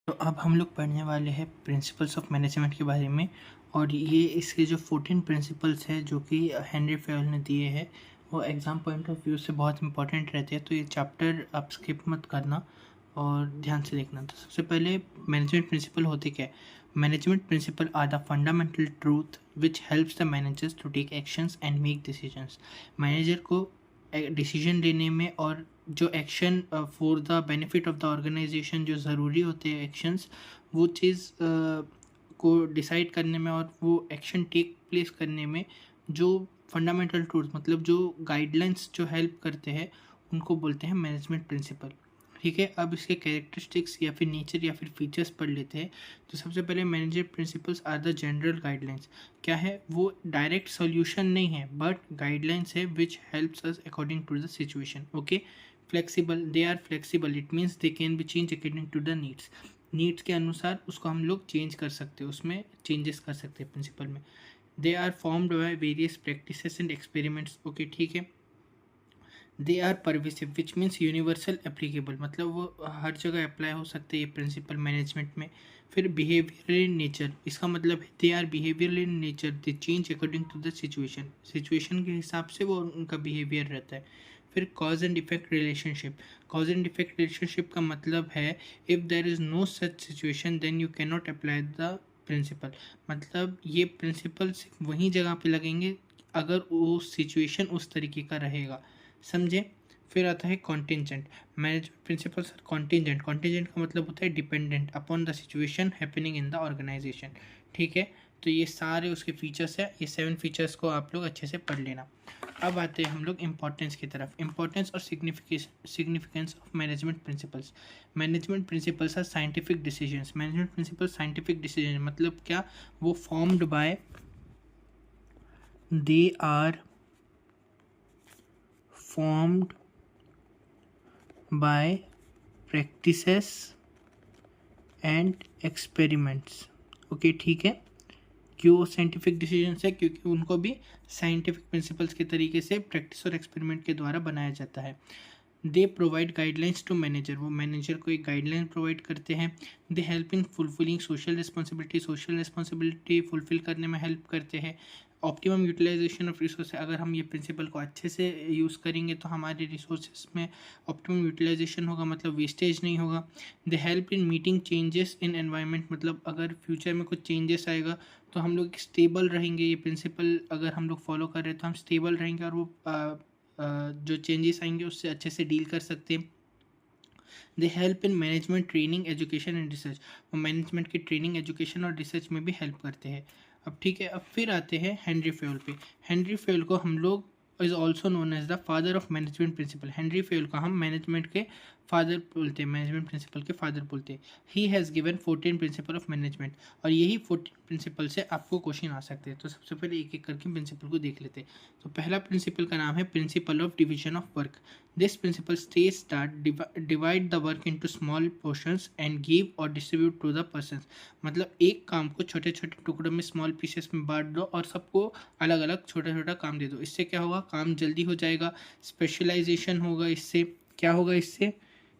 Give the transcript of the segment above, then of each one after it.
तो अब हम लोग पढ़ने वाले हैं प्रिंसिपल्स ऑफ मैनेजमेंट के बारे में। और ये इसके जो 14 प्रिंसिपल्स हैं जो कि हेनरी फेयल ने दिए हैं, वो एग्ज़ाम पॉइंट ऑफ व्यू से बहुत इंपॉर्टेंट रहते हैं। तो ये चैप्टर आप स्किप मत करना और ध्यान से देखना। तो सबसे पहले मैनेजमेंट प्रिंसिपल होते क्या है? Management principle are the fundamental truth which helps the managers to take actions and make decisions. Manager को डिसीजन लेने में और जो action for the benefit of the organisation जो ज़रूरी होते हैं एक्शंस, वो चीज़ को डिसाइड करने में और वो एक्शन टेक प्लेस करने में जो फंडामेंटल ट्रूथ मतलब जो गाइडलाइंस जो हेल्प करते हैं, उनको बोलते हैं मैनेजमेंट प्रिंसिपल। ठीक है, अब इसके कैरेक्टरिस्टिक्स या फिर नेचर या फिर फीचर्स पढ़ लेते हैं। तो सबसे पहले manager principles are the general guidelines. क्या है वो? डायरेक्ट सॉल्यूशन नहीं है बट गाइडलाइंस है which helps us according to the situation. Okay, flexible, they are flexible, it means they can be change according to the needs के अनुसार उसको हम लोग चेंज कर सकते हैं, उसमें चेंजेस कर सकते हैं प्रिंसिपल में। They are formed by various practices and experiments. Okay, ठीक है। They are pervasive which means universal applicable, मतलब वो हर जगह अप्लाई हो सकते हैं ये प्रिंसिपल मैनेजमेंट में। फिर बिहेवियर इन नेचर, इसका मतलब है they are behaviour in nature, they change according to the situation के हिसाब से वो उनका बिहेवियर रहता है। फिर cause and effect relationship. Cause and effect relationship का मतलब है if there is no such situation then you can not apply the principle. मतलब ये प्रिंसिपल सिर्फ वहीं जगह पे लगेंगे अगर वो सिचुएशन उस तरीके का रहेगा, समझे। फिर आता है contingent. Management principles are contingent. Contingent का मतलब होता है dependent upon the situation happening in the organisation. ठीक है, तो ये सारे उसके फीचर्स हैं। ये 7 फीचर्स को आप लोग अच्छे से पढ़ लेना। अब आते हैं हम लोग इम्पोर्टेंस की तरफ। इम्पोर्टेंस और significance of management principles. Management principles are scientific decisions. Management principle scientific decision मतलब क्या? वो formed by, they are formed by practices and experiments। Okay, ठीक है। क्यों साइंटिफिक डिसीजंस है? क्योंकि उनको भी साइंटिफिक प्रिंसिपल्स के तरीके से प्रैक्टिस और एक्सपेरिमेंट के द्वारा बनाया जाता है। They provide guidelines to manager, वो मैनेजर को एक गाइडलाइन प्रोवाइड करते हैं। They help in fulfilling social responsibility fulfil करने में हेल्प करते हैं। ऑप्टिमम यूटिलाइजेशन ऑफ रिसोर्स, अगर हम ये प्रिंसिपल को अच्छे से यूज़ करेंगे तो हमारे रिसोर्सेज में ऑप्टिमम यूटिलाइजेशन होगा, मतलब वेस्टेज नहीं होगा। दे help in meeting changes in environment, मतलब अगर फ्यूचर में कुछ चेंजेस आएगा तो हम लोग स्टेबल रहेंगे। ये प्रिंसिपल अगर हम लोग फॉलो कर रहे हैं तो हम स्टेबल रहेंगे और वो जो चेंजेस आएंगे उससे अच्छे से डील कर सकते हैं। They help in management training education and research, वो मैनेजमेंट की ट्रेनिंग एजुकेशन और रिसर्च में भी हेल्प करते हैं। अब ठीक है, अब फिर आते हैं हेनरी फेयल पे। हेनरी फेयल को हम लोग is also known as the father of management principle. Henry Fayol को हम मैनेजमेंट के फादर बोलते हैं, मैनेजमेंट प्रिंसिपल के फादर बोलते हैं। He has given 14 principle of management, और यही 14 प्रिंसिपल से आपको क्वेश्चन आ सकते हैं। तो सबसे पहले एक एक करके प्रिंसिपल को देख लेते हैं। तो पहला प्रिंसिपल का नाम है principle of division of work. This principle states that divide the work into small portions and give or distribute to the persons। मतलब एक काम को छोटे छोटे टुकड़ों में स्मॉल पीसेस में बांट दो और सबको अलग अलग छोटा छोटा काम दे दो। इससे क्या होगा? काम जल्दी हो जाएगा, स्पेशलाइजेशन होगा। इससे क्या होगा? इससे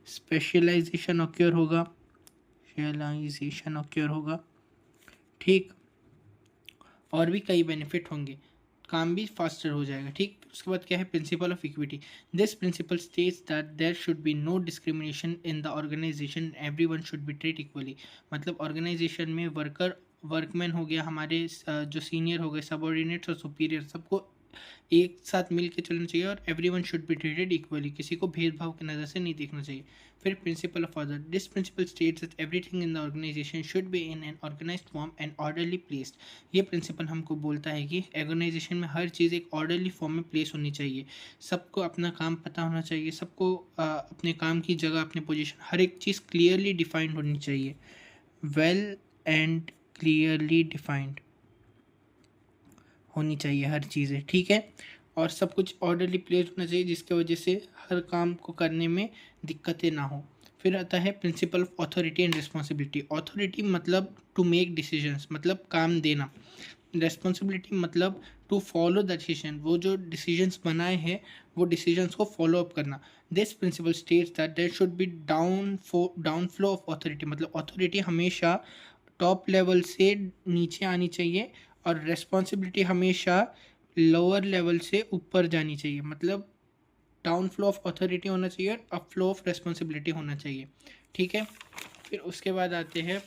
स्पेशलाइजेशन ऑक्योर होगा, स्पेशलाइजेशन ऑक्योर होगा। ठीक, और भी कई बेनिफिट होंगे, काम भी फास्टर हो जाएगा। ठीक, उसके बाद क्या है? Principle of equity. This principle states that there should be no discrimination in the organisation, everyone should be treat equally. मतलब ऑर्गेनाइजेशन में वर्कमैन हो गया, हमारे जो सीनियर हो गए, सबऑर्डिनेट्स और सुपीरियर, सबको एक साथ मिल के चलना चाहिए और everyone should be treated equally, किसी को भेदभाव की नज़र से नहीं देखना चाहिए। फिर principle of order. This principle states that everything in the organisation should be in an organised form and orderly placed. ये प्रिंसिपल हमको बोलता है कि ऑर्गेनाइजेशन में हर चीज़ एक ऑर्डरली फॉर्म में प्लेस होनी चाहिए, सबको अपना काम पता होना चाहिए, सबको अपने काम की जगह, अपने पोजीशन, हर एक चीज़ क्लियरली डिफाइंड होनी चाहिए। वेल एंड क्लियरली डिफाइंड होनी चाहिए हर चीज़ें, ठीक है। और सब कुछ ऑर्डरली प्लेस होना चाहिए जिसकी वजह से हर काम को करने में दिक्कतें ना हो। फिर आता है principle of authority and responsibility. Authority मतलब टू मेक डिसीजंस, मतलब काम देना। रिस्पॉन्सिबिलिटी मतलब टू फॉलो द डिसीजन, वो जो डिसीजंस बनाए हैं वो डिसीजंस को फॉलो अप करना। This principle states that there should be down flow of authority, मतलब अथॉरिटी हमेशा टॉप लेवल से नीचे आनी चाहिए और रेस्पॉन्सिबिलिटी हमेशा लोअर लेवल से ऊपर जानी चाहिए, मतलब डाउन फ्लो ऑफ अथॉरिटी होना चाहिए और अप फ्लो ऑफ रेस्पॉन्सिबिलिटी होना चाहिए। ठीक है, फिर उसके बाद आते हैं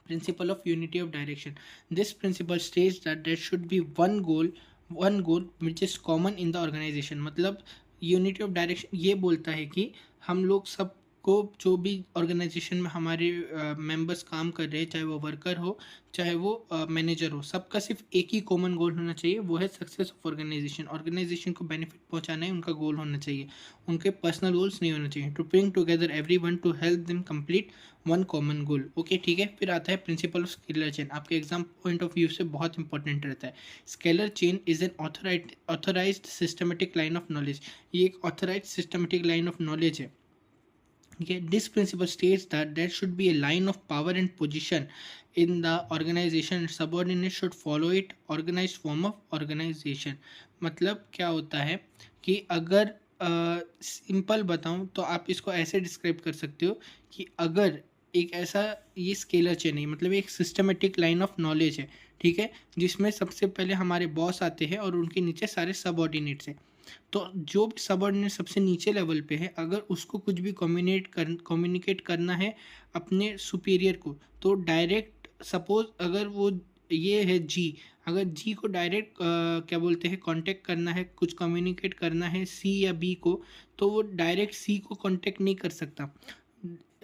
principle of unity of direction. This principle states that there should be one goal which is common in the organization. मतलब यूनिटी ऑफ डायरेक्शन ये बोलता है कि हम लोग सबको, जो भी ऑर्गेनाइजेशन में हमारे मेंबर्स काम कर रहे हैं, चाहे वो वर्कर हो चाहे वो मैनेजर हो, सबका सिर्फ एक ही कॉमन गोल होना चाहिए, वो है सक्सेस ऑफ ऑर्गेनाइजेशन। ऑर्गेनाइजेशन को बेनिफिट पहुंचाना है उनका गोल होना चाहिए, उनके पर्सनल गोल्स नहीं होना चाहिए। To bring together everyone to help them complete one common goal. Okay ठीक है, फिर आता है प्रिंसिपल ऑफ स्केलर चेन। आपके एग्जाम पॉइंट ऑफ व्यू से बहुत इंपॉर्टेंट रहता है। Scalar chain is an authorised systematic line of knowledge. ये एक authorised systematic line of knowledge है। Okay, this principle states that there should be a line of power and position in the organization and subordinates should follow it. Organized form of organization, मतलब क्या होता है कि अगर simple बताऊं तो आप इसको ऐसे डिस्क्राइब कर सकते हो कि अगर एक ऐसा, ये स्केलर चेन है, मतलब एक सिस्टमेटिक लाइन ऑफ नॉलेज है, ठीक है, जिसमें सबसे पहले हमारे बॉस आते हैं और उनके नीचे सारे सबऑर्डिनेट्स हैं। तो जो भी सबऑर्डिनेट सबसे नीचे लेवल पे है, अगर उसको कुछ भी कम्युनिकेट करना है अपने सुपीरियर को, तो डायरेक्ट, सपोज अगर वो ये है जी, अगर जी को डायरेक्ट क्या बोलते हैं कांटेक्ट करना है, कुछ कम्युनिकेट करना है सी या बी को, तो वो डायरेक्ट सी को कांटेक्ट नहीं कर सकता।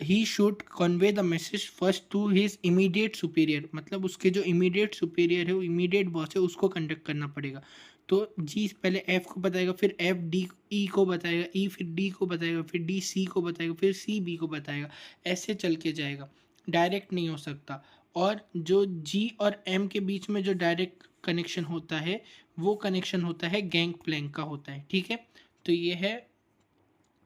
He should convey the message first to his immediate superior, मतलब उसके जो इमीडिएट सुपीरियर है, वो इमीडिएट बॉस है, उसको कंडक्ट करना पड़ेगा। तो जी पहले एफ को बताएगा, फिर एफ डी ई को बताएगा, ई फिर डी को बताएगा, फिर डी सी को बताएगा, फिर सी बी को बताएगा, ऐसे चल के जाएगा, डायरेक्ट नहीं हो सकता। और जो जी और एम के बीच में जो डायरेक्ट कनेक्शन होता है, वो कनेक्शन होता है गैंग प्लैंक का होता है। ठीक है, तो ये है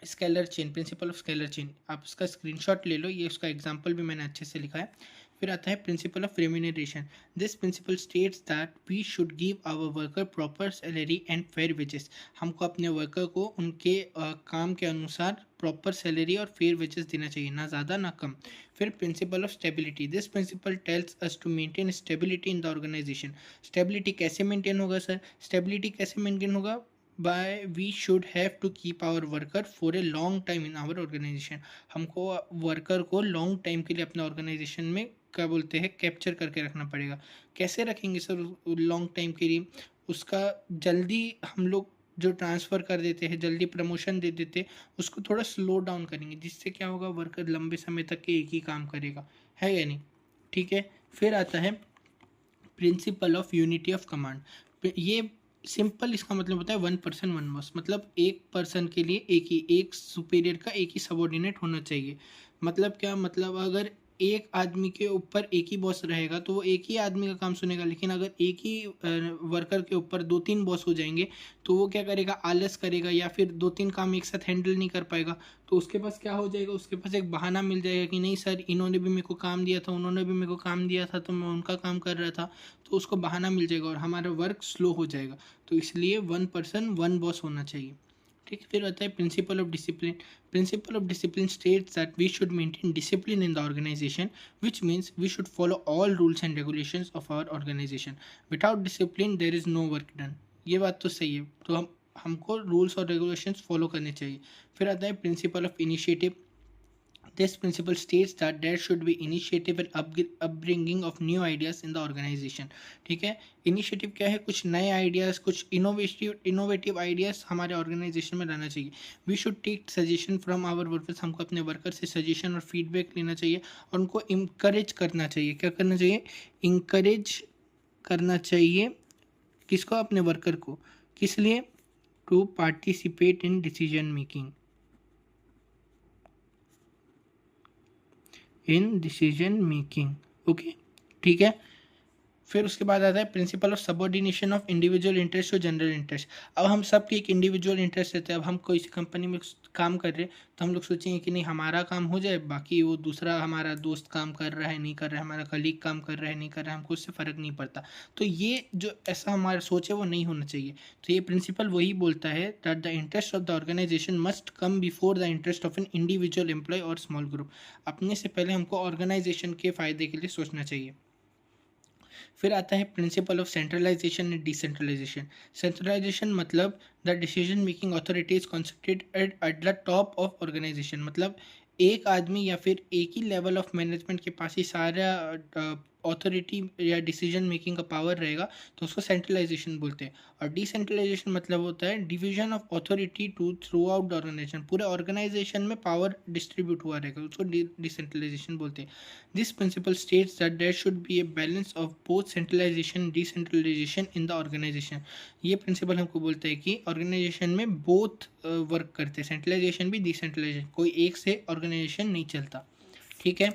scalar chain, principal of scalar chain. आप इसका स्क्रीनशॉट ले लो, ये उसका एग्जांपल भी मैंने अच्छे से लिखा है। फिर आता है principle of remuneration. This principle states that we should give our worker proper salary and fair wages. हमको अपने वर्कर को उनके काम के अनुसार प्रॉपर सैलरी और फेयर वेजेस देना चाहिए, ना ज़्यादा ना कम। फिर principle of stability. This principle tells us to maintain stability in the organisation. Stability कैसे मेंटेन होगा सर? स्टेबिलिटी कैसे मेंटेन होगा? by we should have to keep our worker for a long time in our organization। हमको worker को long time के लिए अपने organisation में क्या बोलते हैं कैप्चर करके रखना पड़ेगा। कैसे रखेंगे सर लॉन्ग टाइम के लिए? उसका जल्दी हम लोग जो ट्रांसफ़र कर देते हैं, जल्दी प्रमोशन दे देते, उसको थोड़ा स्लो डाउन करेंगे, जिससे क्या होगा, वर्कर लंबे समय तक के एक ही काम करेगा, है या नहीं? ठीक है, फिर आता है principle of unity of command. ये सिंपल, इसका मतलब होता है 1 पर्सन 1 बॉस, मतलब एक पर्सन के लिए एक सुपीरियर का एक ही सबॉर्डिनेट होना चाहिए। मतलब क्या, मतलब अगर एक आदमी के ऊपर एक ही बॉस रहेगा तो वो एक ही आदमी का काम सुनेगा, लेकिन अगर एक ही वर्कर के ऊपर 2-3 बॉस हो जाएंगे तो वो क्या करेगा, आलस करेगा या फिर 2-3 काम एक साथ हैंडल नहीं कर पाएगा। तो उसके पास क्या हो जाएगा, उसके पास एक बहाना मिल जाएगा कि नहीं सर, इन्होंने भी मेरे को काम दिया था, उन्होंने भी मेरे को काम दिया था, तो मैं उनका काम कर रहा था, तो उसको बहाना मिल जाएगा और हमारा वर्क स्लो हो जाएगा। तो इसलिए 1 पर्सन 1 बॉस होना चाहिए। ठीक है, फिर आता है principle of discipline. Principle of discipline states that we should maintain discipline in the organisation, which means we should follow all rules and regulations of our organisation. Without discipline there is no work done. ये बात तो सही है, तो हमको rules और regulations follow करने चाहिए। फिर आता है principle of initiative. This principle states that there should be initiative and upbringing of new ideas in the organization। ठीक है, इनिशिएटिव क्या है, कुछ नए आइडियाज़, कुछ इनोवेटिव आइडियाज़ हमारे ऑर्गेनाइजेशन में लाना चाहिए। We should take suggestion from our workers. हमको अपने वर्कर से सजेशन और फीडबैक लेना चाहिए और उनको इंकरेज करना चाहिए। क्या करना चाहिए? इंकरेज करना चाहिए। किसको? अपने वर्कर को। किस लिए? To participate in decision making, in decision making. Okay ठीक है, फिर उसके बाद आता है principle of subordination of individual interest to general interest. अब हम सबके एक इंडिविजुअल इंटरेस्ट रहते हैं। अब हम कोई सी कंपनी में काम कर रहे हैं तो हम लोग सोचेंगे कि नहीं हमारा काम हो जाए, बाकी वो दूसरा हमारा दोस्त काम कर रहा है नहीं कर रहा है, हमारा कलीग काम कर रहा है नहीं कर रहा है, हमको उससे फ़र्क नहीं पड़ता। तो ये जो ऐसा हमारा सोच है वो नहीं होना चाहिए। तो ये प्रिंसिपल वही बोलता है that the interest of the organisation must come before the interest of an individual employ और स्मॉल ग्रुप। अपने से पहले हमको ऑर्गेनाइजेशन के फ़ायदे के लिए सोचना चाहिए। फिर आता है principle of centralisation and decentralisation. Centralisation मतलब the decision making authority is concentrated at the top of organisation. मतलब एक आदमी या फिर एक ही लेवल ऑफ मैनेजमेंट के पास ही सारा अथॉरिटी या डिसीजन मेकिंग का पावर रहेगा तो उसको सेंट्रलाइजेशन बोलते हैं। और डिसेंट्रलाइजेशन मतलब होता है division of authority to throughout the organization. पूरे ऑर्गेनाइजेशन में पावर डिस्ट्रीब्यूट हुआ रहेगा, उसको डिसेंट्रलाइजेशन बोलते हैं। This principle states that there should be a balance of both centralization decentralization in the organization. ये प्रिंसिपल हमको बोलता है कि ऑर्गेनाइजेशन में बोथ वर्क करते हैं, सेंट्रलाइजेशन भी डिसेंट्रलाइजेशन, कोई एक से ऑर्गेनाइजेशन नहीं चलता। ठीक है।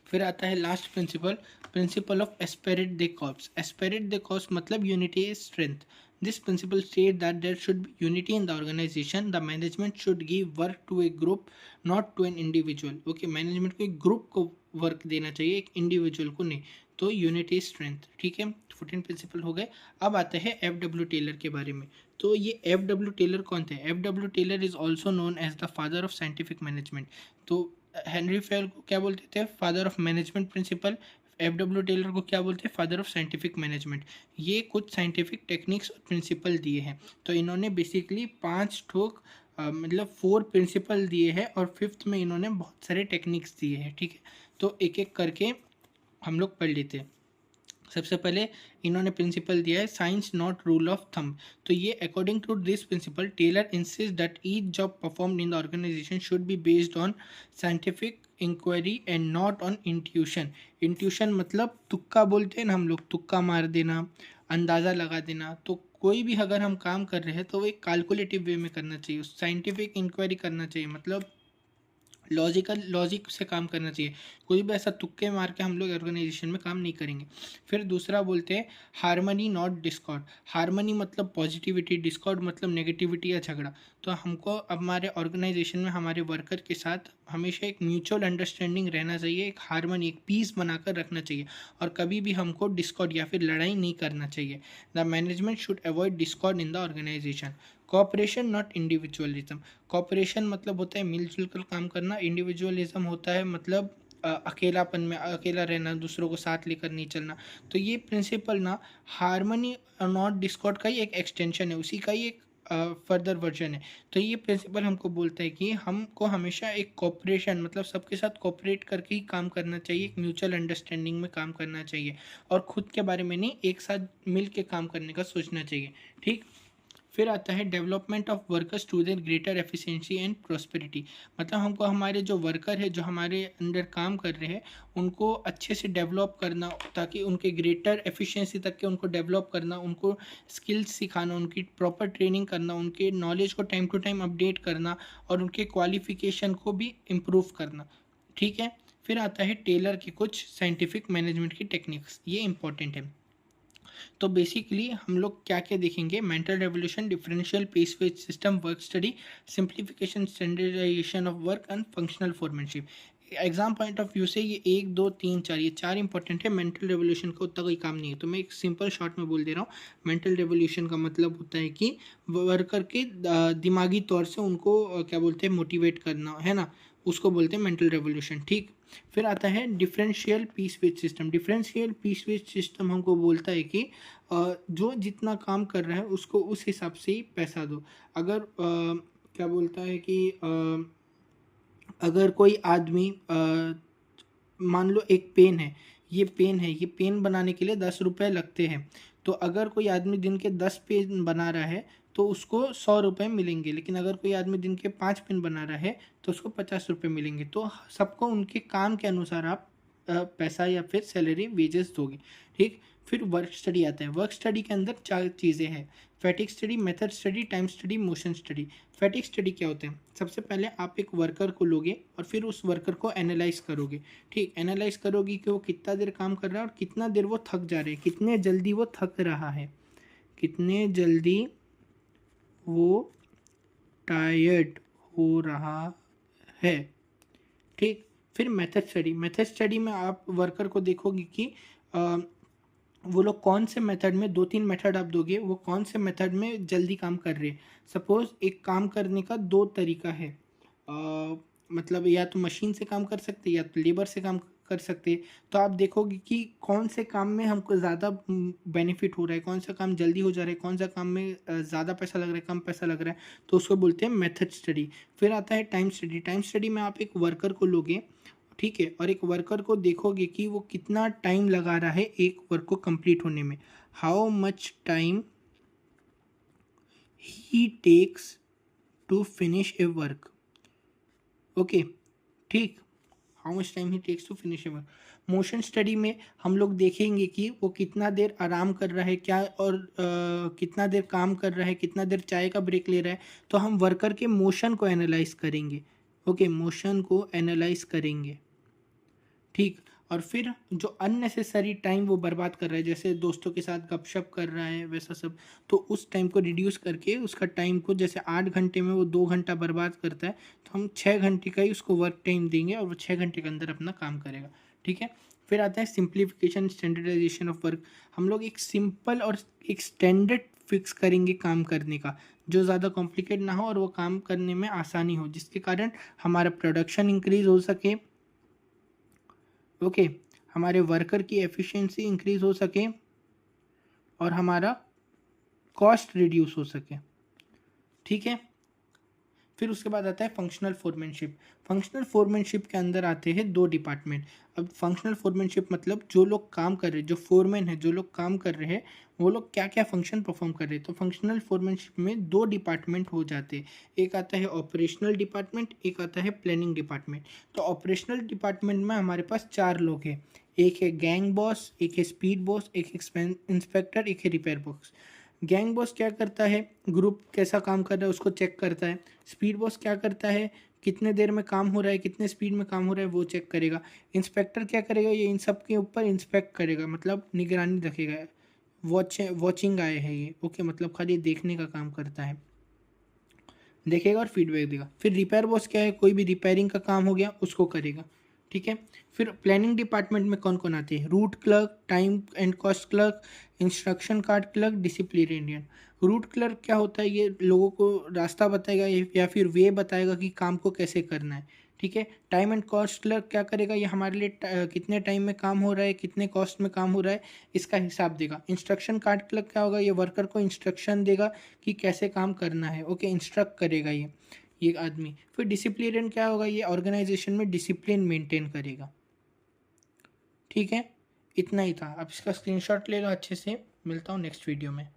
फिर आता है last principle, principle of esprit de corps. Esprit de corps मतलब unity is strength. This principle state that there should be unity in the organisation. The management should give work to a group not to an individual. Okay, management को एक group को work देना चाहिए, एक individual को नहीं। तो unity strength. ठीक है, 14 प्रिंसिपल हो गए। अब आते हैं F.W. टेलर के बारे में। तो ये F.W. टेलर कौन थे? F.W. Taylor is also known as the father of scientific management. तो हेनरी फेल को क्या बोलते थे? Father of management principle. F.W. Taylor को क्या बोलते हैं? Father of scientific management. ये कुछ साइंटिफिक टेक्निक्स और प्रिंसिपल दिए हैं। तो इन्होंने बेसिकली 5 ठोक मतलब 4 प्रिंसिपल दिए हैं और 5th में इन्होंने बहुत सारे टेक्निक्स दिए हैं। ठीक है, तो एक एक करके हम लोग पढ़ लेते हैं। सबसे पहले इन्होंने प्रिंसिपल दिया है science not rule of thumb. तो ये according to this principle Taylor insist that each job performed in the organisation should be based on scientific inquiry and not on intuition. Intuition मतलब तुक्का बोलते हैं ना हम लोग, तुक्का मार देना, अंदाज़ा लगा देना। तो कोई भी अगर हम काम कर रहे हैं तो वो एक कैलकुलेटिव वे में करना चाहिए, साइंटिफिक इंक्वायरी करना चाहिए, मतलब लॉजिक से काम करना चाहिए। कोई भी ऐसा तुक्के मार के हम लोग ऑर्गेनाइजेशन में काम नहीं करेंगे। फिर दूसरा बोलते हैं हार्मनी नॉट डिस्कॉर्ड। हार्मनी मतलब पॉजिटिविटी, डिस्कॉर्ड मतलब नेगेटिविटी या झगड़ा। तो हमको हमारे ऑर्गेनाइजेशन में हमारे वर्कर के साथ हमेशा एक म्यूचुअल अंडरस्टैंडिंग रहना चाहिए, एक हार्मनी, एक पीस बनाकर रखना चाहिए और कभी भी हमको डिस्कॉर्ड या फिर लड़ाई नहीं करना चाहिए। The management should avoid discord in the organization. Cooperation not individualism. Cooperation मतलब होता है मिलजुल कर काम करना, इंडिविजुअलिज्म होता है मतलब अकेलापन में अकेला रहना, दूसरों को साथ लेकर नहीं चलना। तो ये प्रिंसिपल ना हार्मनी नॉट डिस्कॉर्ड का ही एक एक्सटेंशन है, उसी का ही एक फर्दर वर्जन है। तो ये प्रिंसिपल हमको बोलता है कि हमको हमेशा एक कॉपरेशन मतलब सबके साथ कॉपरेट करके ही काम करना चाहिए, एक म्यूचुअल अंडरस्टैंडिंग में काम करना चाहिए और खुद के बारे में नहीं, एक साथ मिल के काम करने का सोचना चाहिए। ठीक। फिर आता है development of workers to their greater efficiency and prosperity. मतलब हमको हमारे जो वर्कर है जो हमारे अंडर काम कर रहे हैं उनको अच्छे से डेवलप करना, ताकि उनके ग्रेटर एफिशिएंसी तक के उनको डेवलप करना, उनको स्किल्स सिखाना, उनकी प्रॉपर ट्रेनिंग करना, उनके नॉलेज को टाइम टू टाइम अपडेट करना और उनके क्वालिफिकेशन को भी इम्प्रूव करना। ठीक है। फिर आता है टेलर की कुछ साइंटिफिक मैनेजमेंट की टेक्निक्स, ये इंपॉर्टेंट है। तो बेसिकली हम लोग क्या क्या देखेंगे? Mental revolution, differential piece wage system, work study, simplification, standardization of work and functional foremanship. Exam point of view से ये 1 2 3 4 ये 4 इंपॉर्टेंट है। मेंटल रेवोल्यूशन का उतना कोई काम नहीं है, तो मैं एक सिंपल शॉर्ट में बोल दे रहा हूँ। मेंटल रेवोल्यूशन का मतलब होता है कि वर्कर के दिमागी तौर से उनको क्या बोलते हैं, मोटिवेट करना, है ना, उसको बोलते हैं मेंटल रेवोल्यूशन। ठीक। फिर आता है differential piece wage system. Differential piece wage system हमको बोलता है कि जो जितना काम कर रहा है उसको उस हिसाब से ही पैसा दो। अगर क्या बोलता है कि अगर कोई आदमी मान लो एक पेन है, ये पेन बनाने के लिए 10 रुपये लगते हैं। तो अगर कोई आदमी दिन के 10 पेन बना रहा है तो उसको 100 रुपये मिलेंगे, लेकिन अगर कोई आदमी दिन के 5 पेन बना रहा है तो उसको 50 रुपये मिलेंगे। तो सबको उनके काम के अनुसार आप पैसा या फिर सैलरी वेजेस दोगे। ठीक। फिर वर्क स्टडी आता है। वर्क स्टडी के अंदर 4 चीज़ें हैं, fatigue study, method study, time study, motion study. Fatigue study क्या होता है? सबसे पहले आप एक वर्कर को लोगे और फिर उस वर्कर को एनालाइज करोगे। ठीक, एनालाइज करोगे कि वो कितना देर काम कर रहा है और कितना देर वो थक जा रहे हैं, कितने जल्दी वो थक रहा है, कितने जल्दी वो टायर्ड हो रहा है। ठीक, फिर मेथड स्टडी। मेथड स्टडी में आप वर्कर को देखोगे कि वो लोग कौन से मेथड में, 2-3 मेथड आप दोगे, वो कौन से मेथड में जल्दी काम कर रहे हैं। सपोज एक काम करने का 2 तरीका है, मतलब या तो मशीन से काम कर सकते या तो लेबर से काम कर सकते। तो आप देखोगे कि कौन से काम में हमको ज़्यादा बेनिफिट हो रहा है, कौन सा काम जल्दी हो जा रहा है, कौन सा काम में ज़्यादा पैसा लग रहा है, कम पैसा लग रहा है, तो उसको बोलते हैं मेथड स्टडी। फिर आता है टाइम स्टडी। टाइम स्टडी में आप एक वर्कर को लोगे, ठीक है, और एक वर्कर को देखोगे कि वो कितना टाइम लगा रहा है एक वर्क को कंप्लीट होने में, how much time he takes to finish a work. Okay, ठीक, how much time he takes to finish a work. Motion study में हम लोग देखेंगे कि वो कितना देर आराम कर रहा है, क्या और कितना देर काम कर रहा है, कितना देर चाय का ब्रेक ले रहा है। तो हम वर्कर के मोशन को एनालाइज करेंगे। ओके, मोशन को एनालाइज करेंगे। ठीक, और फिर जो अननेसेसरी टाइम वो बर्बाद कर रहा है, जैसे दोस्तों के साथ गपशप कर रहा है वैसा सब, तो उस टाइम को रिड्यूस करके उसका टाइम को, जैसे 8 घंटे में वो 2 घंटा बर्बाद करता है, तो हम 6 घंटे का ही उसको वर्क टाइम देंगे और वो 6 घंटे के अंदर अपना काम करेगा। ठीक है, फिर आता है सिंप्लीफिकेशन, स्टैंडर्डाइजेशन ऑफ वर्क। हम लोग एक सिंपल और एक स्टैंडर्ड फिक्स करेंगे काम करने का, जो ज़्यादा कॉम्प्लिकेट ना हो और वो काम करने में आसानी हो, जिसके कारण हमारा प्रोडक्शन इंक्रीज हो सके। ओके, हमारे वर्कर की एफिशिएंसी इंक्रीज हो सके और हमारा कॉस्ट रिड्यूस हो सके। ठीक है, फिर उसके बाद आता है फंक्शनल फोरमैनशिप। फंक्शनल फोरमैनशिप के अंदर आते हैं 2 डिपार्टमेंट। अब फंक्शनल फोरमैनशिप मतलब जो लोग काम कर रहे हैं, जो फोरमैन है, जो लोग काम कर रहे हैं, वो लोग क्या क्या फंक्शन परफॉर्म कर रहे हैं। तो फंक्शनल फोरमैनशिप में 2 डिपार्टमेंट हो जाते हैं, एक आता है ऑपरेशनल डिपार्टमेंट, एक आता है प्लानिंग डिपार्टमेंट। तो ऑपरेशनल डिपार्टमेंट में हमारे पास 4 लोग हैं, एक है गैंग बॉस, एक है स्पीड बॉस, एक है इंस्पेक्टर, एक है रिपेयर बॉस। गैंग बॉस क्या करता है? ग्रुप कैसा काम कर रहा है उसको चेक करता है। स्पीड बॉस क्या करता है? कितने देर में काम हो रहा है, कितने स्पीड में काम हो रहा है, वो चेक करेगा। इंस्पेक्टर क्या करेगा? ये इन सब के ऊपर इंस्पेक्ट करेगा, मतलब निगरानी रखेगा। वॉचिंग आए है ये, ओके, मतलब खाली देखने का काम करता है, देखेगा और फीडबैक देगा। फिर रिपेयर बॉस क्या है? कोई भी रिपेयरिंग का काम हो गया उसको करेगा। ठीक है, फिर प्लानिंग डिपार्टमेंट में कौन कौन आते हैं? Root clerk, time and cost clerk, instruction card clerk, disciplinarian. Root clerk क्या होता है? ये लोगों को रास्ता बताएगा या फिर वे बताएगा कि काम को कैसे करना है। ठीक है, टाइम एंड कॉस्ट क्लर्क क्या करेगा? ये हमारे लिए कितने टाइम में काम हो रहा है, कितने कॉस्ट में काम हो रहा है, इसका हिसाब देगा। इंस्ट्रक्शन कार्ड क्लर्क क्या होगा? ये वर्कर को इंस्ट्रक्शन देगा कि कैसे काम करना है। ओके, इंस्ट्रक्ट करेगा ये आदमी। फिर डिसिप्लिनेरियन क्या होगा? ये ऑर्गेनाइजेशन में डिसिप्लिन मेंटेन करेगा। ठीक है, इतना ही था। अब इसका स्क्रीनशॉट ले लो अच्छे से। मिलता हूँ नेक्स्ट वीडियो में।